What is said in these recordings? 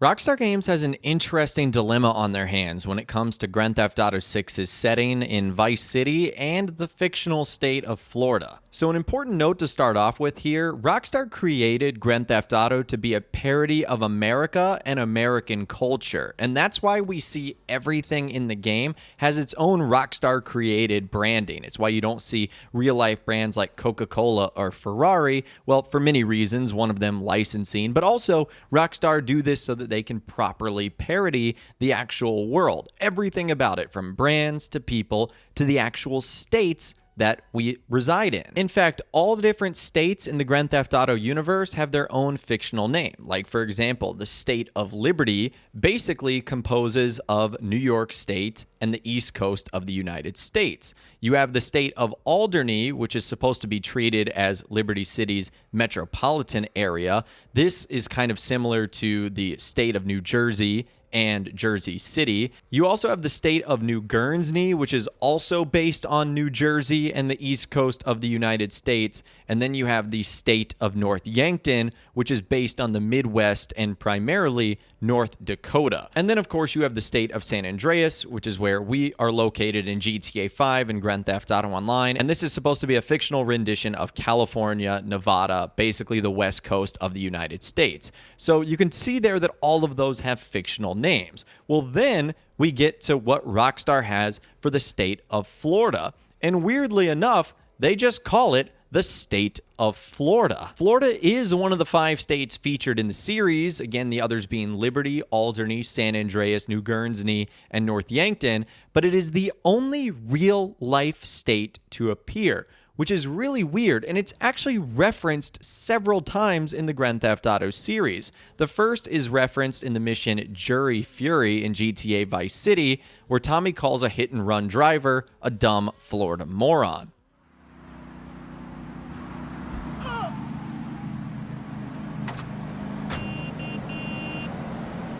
Rockstar Games has an interesting dilemma on their hands when it comes to Grand Theft Auto 6's setting in Vice City and the fictional state of Florida. So an important note to start off with here, Rockstar created Grand Theft Auto to be a parody of America and American culture, and that's why we see everything in the game has its own Rockstar created branding. It's why you don't see real life brands like Coca-Cola or Ferrari, well, for many reasons, one of them licensing, but also Rockstar do this so that they can properly parody the actual world. Everything about it, from brands to people to the actual states that we reside in. In fact, all the different states in the Grand Theft Auto universe have their own fictional name. Like, for example, the state of Liberty basically composes of New York State and the East Coast of the United States. You have the state of Alderney, which is supposed to be treated as Liberty City's metropolitan area. This is kind of similar to the state of New Jersey and Jersey City. You also have the state of New Guernsey, which is also based on New Jersey and the East Coast of the United States. And then you have the state of North Yankton, which is based on the Midwest and primarily North Dakota. And then, of course, you have the state of San Andreas, which is where we are located in GTA 5 and Grand Theft Auto Online. And this is supposed to be a fictional rendition of California, Nevada, basically the West Coast of the United States. So you can see there that all of those have fictional names. Well, then we get to what Rockstar has for the state of Florida. And weirdly enough, they just call it the state of Florida. Florida is one of the 5 states featured in the series, again, the others being Liberty, Alderney, San Andreas, New Guernsey, and North Yankton, but it is the only real-life state to appear, which is really weird, and it's actually referenced several times in the Grand Theft Auto series. The first is referenced in the mission Jury Fury in GTA Vice City, where Tommy calls a hit-and-run driver a dumb Florida moron.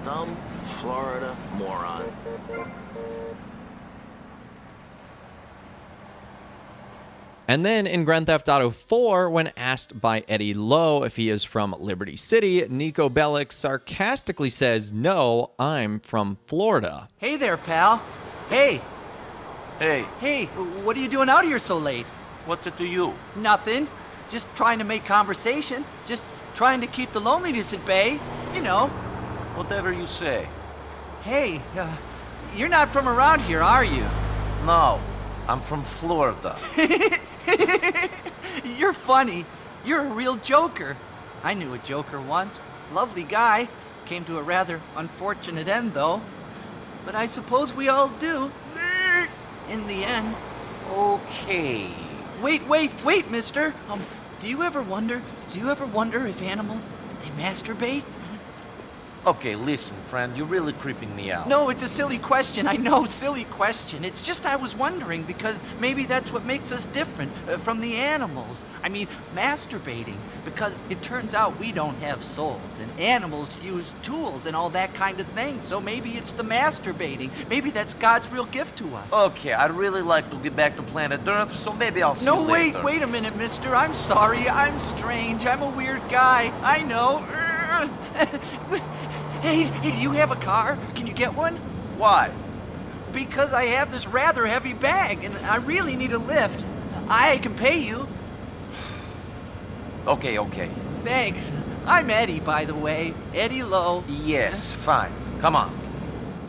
Dumb Florida moron. And then in Grand Theft Auto 4, when asked by Eddie Lowe if he is from Liberty City, Nico Bellic sarcastically says, "No, I'm from Florida." Hey there, pal. Hey. Hey, Hey, what are you doing out here so late? what's it to you? Nothing. Just trying to make conversation. Just trying to keep the loneliness at bay. You know. Whatever you say. Hey, you're not from around here, are you? No, I'm from Florida. You're funny. You're a real joker. I knew a joker once. Lovely guy. Came to a rather unfortunate end, though. But I suppose we all do. In the end. Okay. Wait, mister. Do you ever wonder if animals, they masturbate? Okay, listen, friend, you're really creeping me out. No, it's a silly question. I know, silly question. It's just I was wondering because maybe that's what makes us different from the animals. I mean, masturbating. Because it turns out we don't have souls, and animals use tools and all that kind of thing. So maybe it's the masturbating. Maybe that's God's real gift to us. Okay, I'd really like to get back to planet Earth, so maybe I'll see you later. Wait a minute, mister. I'm sorry. I'm strange. I'm a weird guy. I know. Hey, do you have a car? Can you get one? Why? Because I have this rather heavy bag, and I really need a lift. I can pay you. Okay. Thanks. I'm Eddie, by the way. Eddie Lowe. Yes, fine. Come on.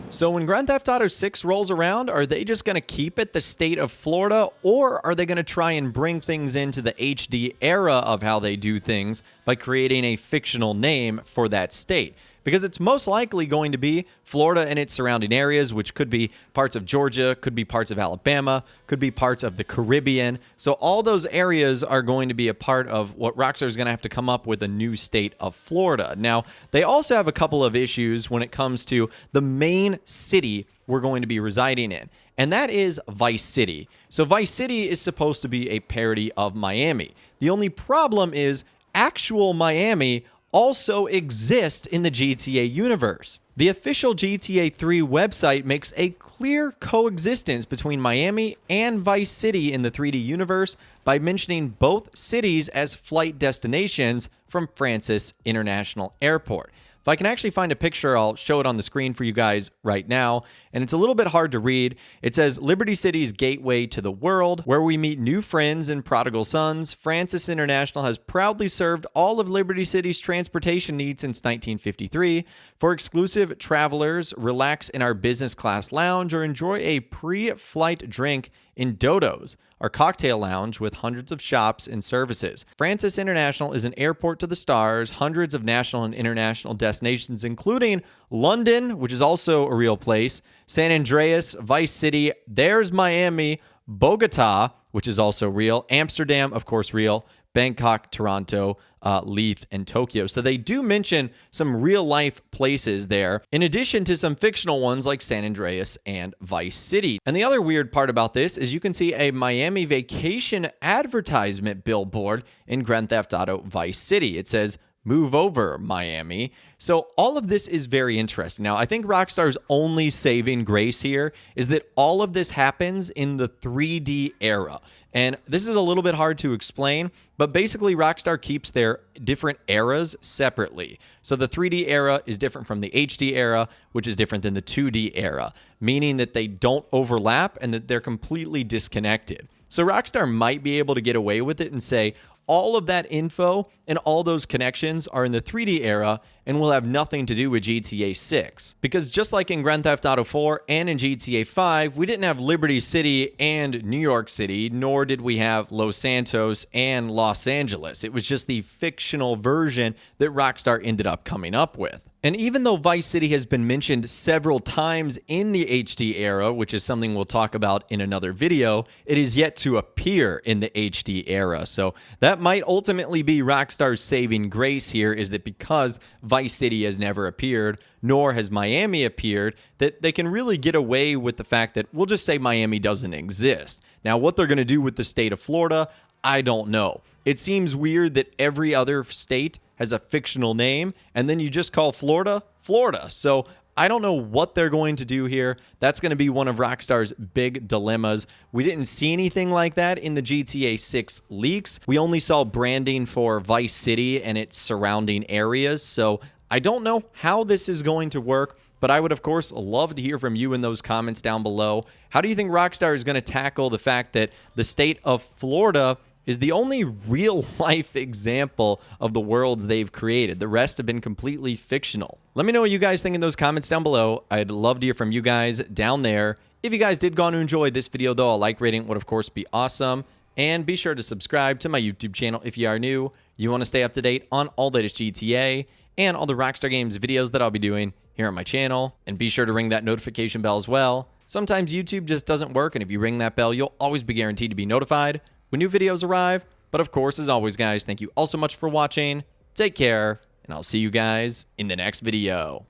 So when Grand Theft Auto 6 rolls around, are they just going to keep it the state of Florida, or are they going to try and bring things into the HD era of how they do things by creating a fictional name for that state? Because it's most likely going to be Florida and its surrounding areas, which could be parts of Georgia, could be parts of Alabama, could be parts of the Caribbean. So all those areas are going to be a part of what Rockstar is going to have to come up with a new state of Florida. Now, they also have a couple of issues when it comes to the main city we're going to be residing in, and that is Vice City. So Vice City is supposed to be a parody of Miami. The only problem is actual Miami also exist in the GTA universe. The official GTA 3 website makes a clear coexistence between Miami and Vice City in the 3D universe by mentioning both cities as flight destinations from Francis International Airport. If I can actually find a picture, I'll show it on the screen for you guys right now. And it's a little bit hard to read. It says, Liberty City's gateway to the world, where we meet new friends and prodigal sons. Francis International has proudly served all of Liberty City's transportation needs since 1953. For exclusive travelers, relax in our business class lounge or enjoy a pre-flight drink in Dodo's, our cocktail lounge with hundreds of shops and services. Francis International is an airport to the stars, hundreds of national and international destinations, including London, which is also a real place, San Andreas, Vice City, there's Miami, Bogota, which is also real, Amsterdam, of course, real, Bangkok, Toronto, Leith, and Tokyo. So they do mention some real-life places there, in addition to some fictional ones like San Andreas and Vice City. And the other weird part about this is you can see a Miami vacation advertisement billboard in Grand Theft Auto Vice City. It says, "Move over, Miami." So all of this is very interesting. Now, I think Rockstar's only saving grace here is that all of this happens in the 3D era. And this is a little bit hard to explain, but basically Rockstar keeps their different eras separately. So the 3D era is different from the HD era, which is different than the 2D era, meaning that they don't overlap and that they're completely disconnected. So Rockstar might be able to get away with it and say, all of that info and all those connections are in the 3D era and will have nothing to do with GTA 6. Because just like in Grand Theft Auto 4 and in GTA 5, we didn't have Liberty City and New York City, nor did we have Los Santos and Los Angeles. It was just the fictional version that Rockstar ended up coming up with. And even though Vice City has been mentioned several times in the HD era, which is something we'll talk about in another video, it is yet to appear in the HD era. So that might ultimately be Rockstar's saving grace here, is that because Vice City has never appeared, nor has Miami appeared, that they can really get away with the fact that we'll just say Miami doesn't exist. Now, what they're going to do with the state of Florida, I don't know. It seems weird that every other state has a fictional name, and then you just call Florida, Florida. So I don't know what they're going to do here. That's going to be one of Rockstar's big dilemmas. We didn't see anything like that in the GTA 6 leaks. We only saw branding for Vice City and its surrounding areas. So I don't know how this is going to work, but I would, of course, love to hear from you in those comments down below. How do you think Rockstar is going to tackle the fact that the state of Florida is the only real-life example of the worlds they've created? The rest have been completely fictional. Let me know what you guys think in those comments down below. I'd love to hear from you guys down there. If you guys did go on to enjoy this video, though, a like rating would, of course, be awesome. And be sure to subscribe to my YouTube channel if you are new. You want to stay up to date on all the latest GTA and all the Rockstar Games videos that I'll be doing here on my channel. And be sure to ring that notification bell as well. Sometimes YouTube just doesn't work, and if you ring that bell, you'll always be guaranteed to be notified when new videos arrive. But of course, as always, guys, thank you all so much for watching. Take care, and I'll see you guys in the next video.